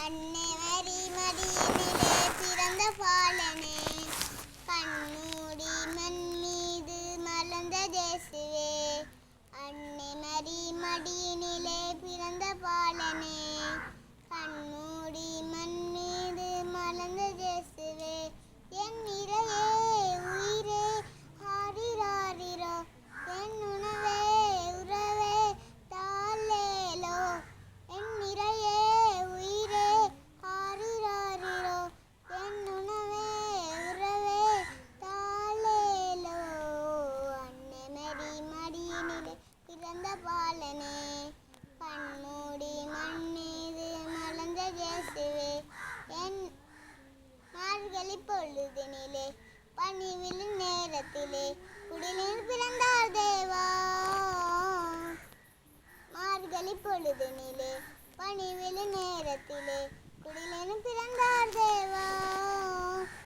அன்னை மரி மடியினிலே பிறந்த பாலனே, கண்மூடி மண் மீது மலர்ந்த இயேசுவே. அன்னை மரி மடியினிலே பிறந்த பாலனே, கண்மூடி மண் மீது மலர்ந்த இயேசுவே. என் இறையே உயிரே ஆரிராரிரோ, என் உணவே உறவே தாலேலோ. என் இறையே உயிரே ஆரிராரிரோ, என் உணவே உறவே தாலேலோ. அன்னை மரி மடியினிலே பிறந்த பாலனே, கண்மூடி மண் மீது மலர்ந்த இயேசுவே. என் மார்கழி பொழுதினிலே பனிவிழும் நேரத்திலே குடிலில் பிறந்தார் தேவா. மார்கழி பொழுதினிலே பனிவிழும் நேரத்திலே